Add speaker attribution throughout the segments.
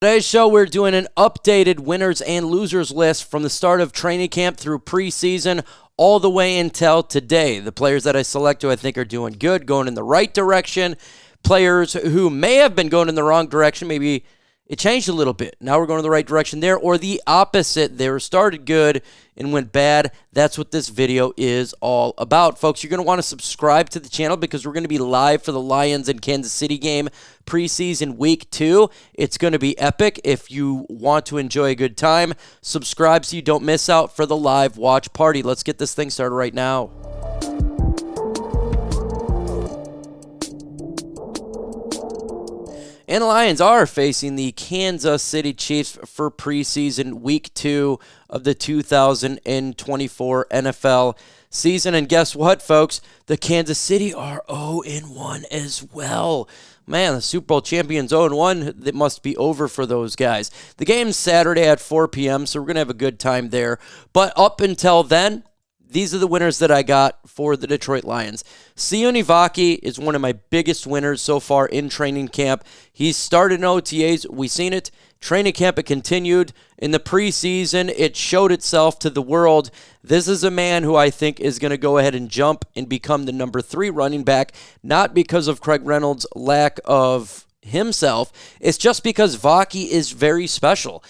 Speaker 1: Today's show, we're doing an updated winners and losers list from the start of training camp through preseason all the way until today. The players that I select who I think are doing good, going in the right direction. Players who may have been going in the wrong direction, maybe it changed a little bit. Now we're going in the right direction there, or the opposite. They were started good and went bad. That's what this video is all about. Folks, you're going to want to subscribe to the channel because we're going to be live for the Lions and Kansas City game preseason week 2. It's going to be epic. If you want to enjoy a good time, subscribe so you don't miss out for the live watch party. Let's get this thing started right now. And the Lions are facing the Kansas City Chiefs for preseason week 2 of the 2024 NFL season. And guess what, folks? The Kansas City are 0-1 as well. Man, the Super Bowl champions 0-1, it must be over for those guys. The game's Saturday at 4 p.m., so we're going to have a good time there. But up until then, these are the winners that I got for the Detroit Lions. Sione Vaki is one of my biggest winners so far in training camp. He started in OTAs. We've seen it. Training camp, it continued. In the preseason, it showed itself to the world. This is a man who I think is going to go ahead and jump and become the number 3 running back, not because of Craig Reynolds' lack of himself. It's just because Vaki is very special.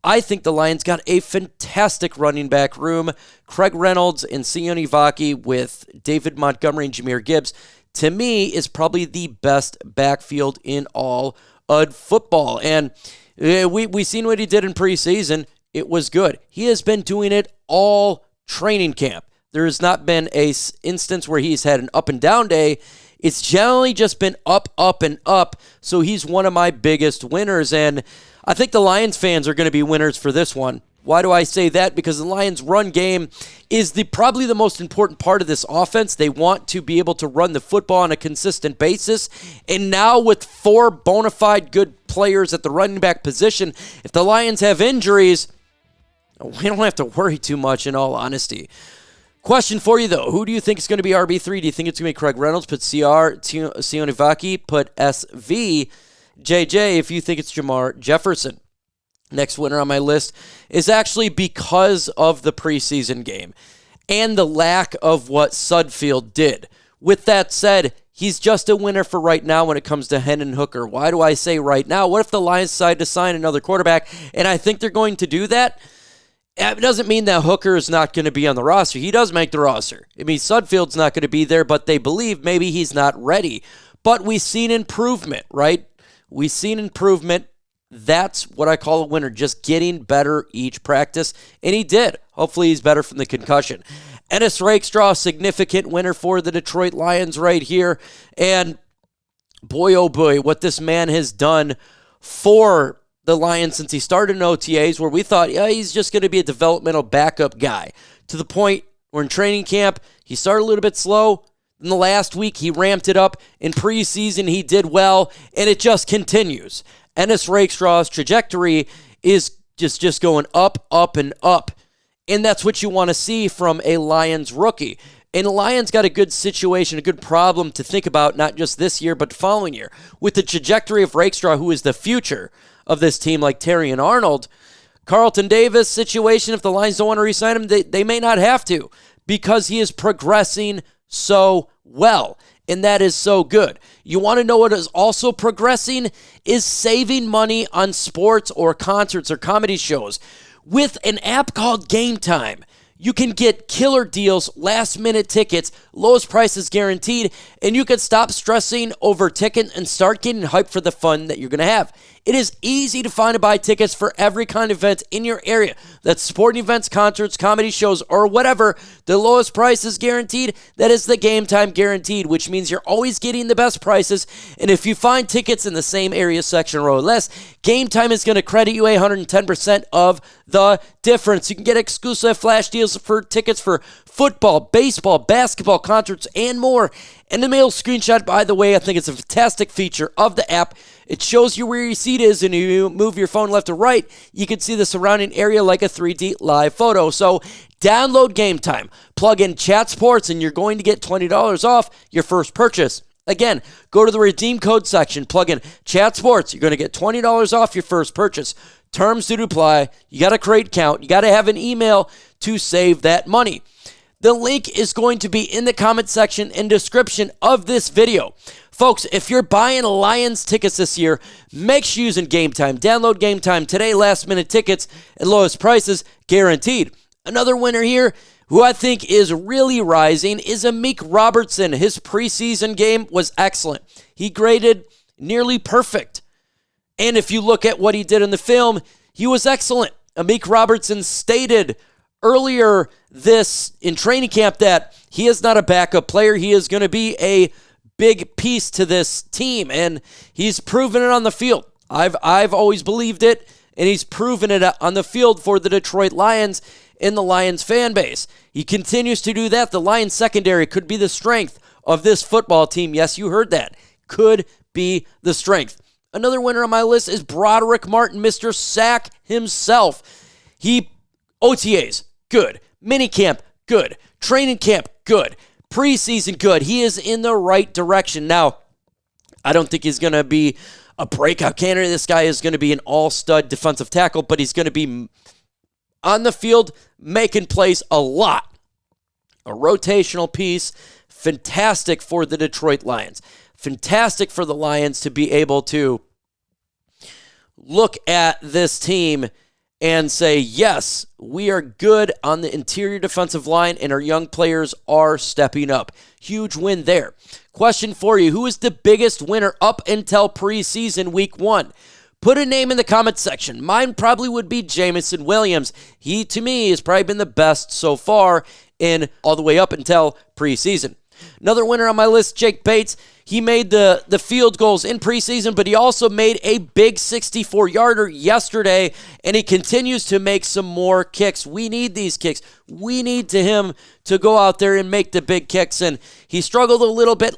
Speaker 1: I think the Lions got a fantastic running back room. Craig Reynolds and Sione Vaki with David Montgomery and Jahmyr Gibbs, to me, is probably the best backfield in all of football. And we seen what he did in preseason. It was good. He has been doing it all training camp. There has not been a instance where he's had an up and down day. It's generally just been up, up, and up. So he's one of my biggest winners. And I think the Lions fans are going to be winners for this one. Why do I say that? Because the Lions' run game is probably the most important part of this offense. They want to be able to run the football on a consistent basis. And now with 4 bona fide good players at the running back position, if the Lions have injuries, we don't have to worry too much, in all honesty. Question for you, though. Who do you think is going to be RB3? Do you think it's going to be Craig Reynolds, put CR, Sione Vaki, put SV, JJ, if you think it's Jamar Jefferson? Next winner on my list is actually because of the preseason game and the lack of what Sudfield did. With that said, he's just a winner for right now when it comes to Hendon Hooker. Why do I say right now? What if the Lions decide to sign another quarterback? And I think they're going to do that. It doesn't mean that Hooker is not going to be on the roster. He does make the roster. I mean, Sudfield's not going to be there, but they believe maybe he's not ready. But we've seen improvement, right? We've seen improvement. That's what I call a winner, just getting better each practice. And he did. Hopefully he's better from the concussion. Ennis Rakestraw, significant winner for the Detroit Lions right here. And boy, oh boy, what this man has done for the Lions since he started in OTAs, where we thought, yeah, he's just going to be a developmental backup guy. To the point where in training camp, he started a little bit slow. In the last week, he ramped it up. In preseason, he did well, and it just continues. Ennis Rakestraw's trajectory is just going up, up, and up. And that's what you want to see from a Lions rookie. And the Lions got a good situation, a good problem to think about, not just this year, but the following year. With the trajectory of Rakestraw, who is the future of this team, like Terry and Arnold, Carlton Davis situation, if the Lions don't want to re-sign him, they may not have to, because he is progressing so well. And that is so good. You want to know what is also progressing? Is saving money on sports or concerts or comedy shows. With an app called Game Time, you can get killer deals, last-minute tickets, lowest prices guaranteed, and you can stop stressing over tickets and start getting hyped for the fun that you're going to have. It is easy to find and buy tickets for every kind of event in your area. That's sporting events, concerts, comedy shows, or whatever. The lowest price is guaranteed. That is the Game Time guaranteed, which means you're always getting the best prices. And if you find tickets in the same area, section, row, or less, Game Time is going to credit you 110% of the difference. You can get exclusive flash deals for tickets for football, baseball, basketball, concerts, and more. And the mail screenshot, by the way, I think it's a fantastic feature of the app. It shows you where your seat is, and if you move your phone left or right, you can see the surrounding area like a 3D live photo. So download Game Time, plug in Chat Sports, and you're going to get $20 off your first purchase. Again, go to the redeem code section, plug in Chat Sports. You're going to get $20 off your first purchase. Terms do apply. You got to create account. You got to have an email to save that money. The link is going to be in the comment section and description of this video. Folks, if you're buying Lions tickets this year, make sure you're using Game Time. Download Game Time today. Last-minute tickets at lowest prices, guaranteed. Another winner here, who I think is really rising, is Amik Robertson. His preseason game was excellent. He graded nearly perfect. And if you look at what he did in the film, he was excellent. Amik Robertson stated earlier in training camp that he is not a backup player. He is going to be a big piece to this team, and he's proven it on the field. I've always believed it, and he's proven it on the field for the Detroit Lions in the Lions fan base. He continues to do that. The Lions secondary could be the strength of this football team. Yes, you heard that. Could be the strength. Another winner on my list is Broderic Martin, Mr. Sack himself. OTAs, good. Minicamp, good. Training camp, good. Preseason, good. He is in the right direction. Now, I don't think he's going to be a breakout candidate. This guy is going to be an all-stud defensive tackle, but he's going to be on the field making plays a lot. A rotational piece, fantastic for the Detroit Lions. Fantastic for the Lions to be able to look at this team and say, yes, we are good on the interior defensive line, and our young players are stepping up. Huge win there. Question for you, who is the biggest winner up until preseason week 1? Put a name in the comment section. Mine probably would be Jameson Williams. He, to me, has probably been the best so far in all the way up until preseason. Another winner on my list, Jake Bates. He made the field goals in preseason, but he also made a big 64-yarder yesterday, and he continues to make some more kicks. We need these kicks. We need him to go out there and make the big kicks, and he struggled a little bit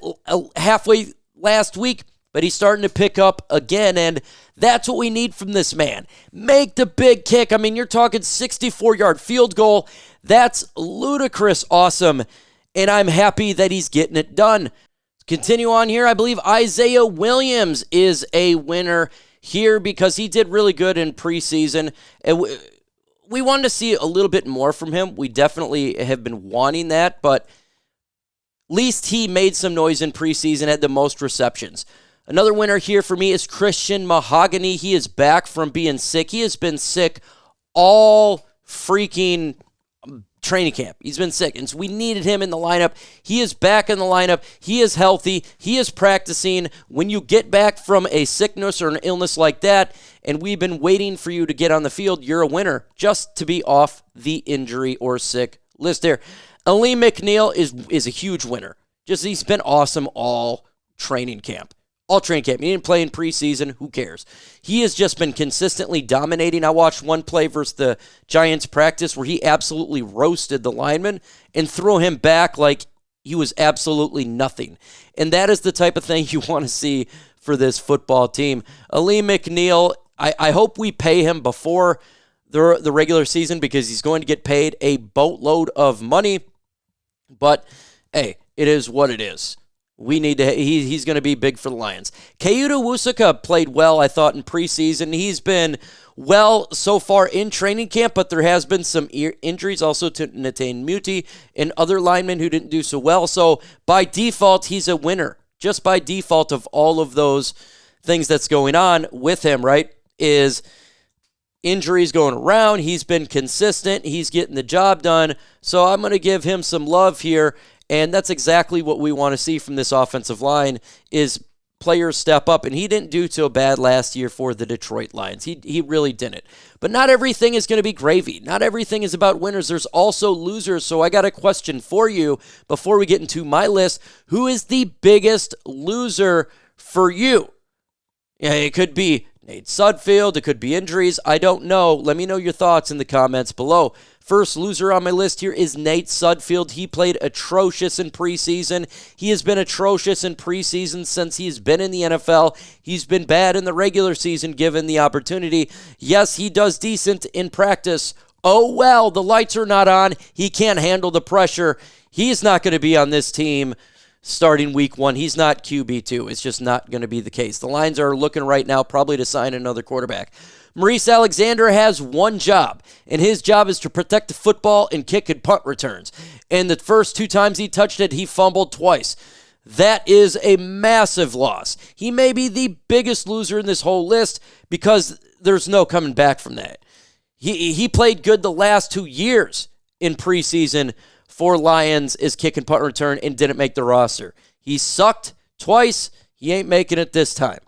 Speaker 1: halfway last week, but he's starting to pick up again, and that's what we need from this man. Make the big kick. I mean, you're talking 64-yard field goal. That's ludicrous awesome, and I'm happy that he's getting it done. Continue on here. I believe Isaiah Williams is a winner here because he did really good in preseason. And we wanted to see a little bit more from him. We definitely have been wanting that, but at least he made some noise in preseason, had the most receptions. Another winner here for me is Christian Mahogany. He is back from being sick. He has been sick all freaking training camp. He's been sick, and so we needed him in the lineup. He is back in the lineup. He is healthy. He is practicing. When you get back from a sickness or an illness like that, and we've been waiting for you to get on the field, you're a winner just to be off the injury or sick list there. Alim McNeill is a huge winner. He's been awesome all training camp. All training camp. He didn't play in preseason. Who cares? He has just been consistently dominating. I watched one play versus the Giants practice where he absolutely roasted the lineman and threw him back like he was absolutely nothing. And that is the type of thing you want to see for this football team. Alim McNeill, I hope we pay him before the regular season because he's going to get paid a boatload of money. But, hey, it is what it is. We need to. He's going to be big for the Lions. Kayode Awosika played well, I thought, in preseason. He's been well so far in training camp, but there has been some injuries also to Netane Muti and other linemen who didn't do so well. So by default, he's a winner. Just by default of all of those things that's going on with him, right, is injuries going around. He's been consistent. He's getting the job done. So I'm going to give him some love here. And that's exactly what we want to see from this offensive line is players step up. And he didn't do so bad last year for the Detroit Lions. He really didn't. But not everything is going to be gravy. Not everything is about winners. There's also losers. So I got a question for you before we get into my list. Who is the biggest loser for you? Yeah, it could be Nate Sudfeld. It could be injuries. I don't know. Let me know your thoughts in the comments below. First loser on my list here is Nate Sudfeld. He played atrocious in preseason. He has been atrocious in preseason since he's been in the NFL. He's been bad in the regular season given the opportunity. Yes, he does decent in practice. Oh, well, the lights are not on. He can't handle the pressure. He's not going to be on this team. starting week 1. He's not QB2. It's just not going to be the case. The Lions are looking right now probably to sign another quarterback. Maurice Alexander has one job, and his job is to protect the football and kick and punt returns. And the first 2 times he touched it, he fumbled twice. That is a massive loss. He may be the biggest loser in this whole list because there's no coming back from that. He played good the last 2 years in preseason for Lions as kick and punt return and didn't make the roster. He sucked twice. He ain't making it this time.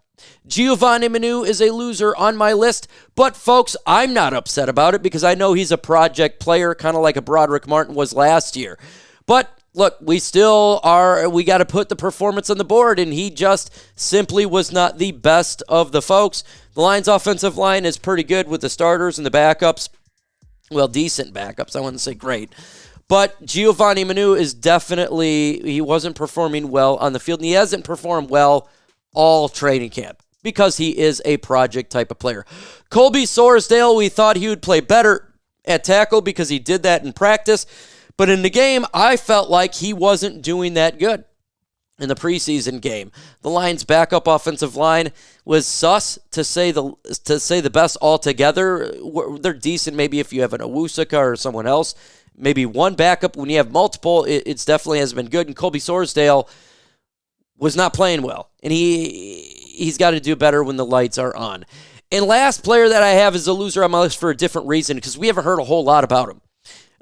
Speaker 1: Giovanni Manu is a loser on my list, but folks, I'm not upset about it because I know he's a project player, kind of like a Broderic Martin was last year. But look, we got to put the performance on the board, and he just simply was not the best of the folks. The Lions' offensive line is pretty good with the starters and the backups. Well, decent backups. I wouldn't say great. But Giovanni Manu is he wasn't performing well on the field, and he hasn't performed well all training camp because he is a project type of player. Colby Sorsdale, we thought he would play better at tackle because he did that in practice. But in the game, I felt like he wasn't doing that good in the preseason game. The Lions' backup offensive line was sus, to say the best altogether. They're decent maybe if you have an Awosika or someone else. Maybe one backup. When you have multiple, it's definitely has been good. And Colby Sorsdale was not playing well. And he's got to do better when the lights are on. And last player that I have is a loser on my list for a different reason because we haven't heard a whole lot about him.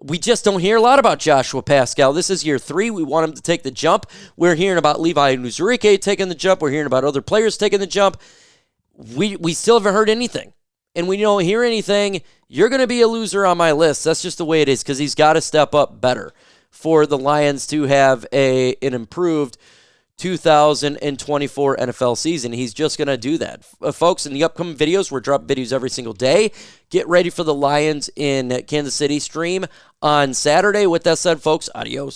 Speaker 1: We just don't hear a lot about Joshua Pascal. This is year 3. We want him to take the jump. We're hearing about Levi Onwuzuerike taking the jump. We're hearing about other players taking the jump. We still haven't heard anything. And when you don't hear anything, you're going to be a loser on my list. That's just the way it is because he's got to step up better for the Lions to have an improved 2024 NFL season. He's just going to do that. Folks, in the upcoming videos, we're dropping videos every single day. Get ready for the Lions in Kansas City stream on Saturday. With that said, folks, adios.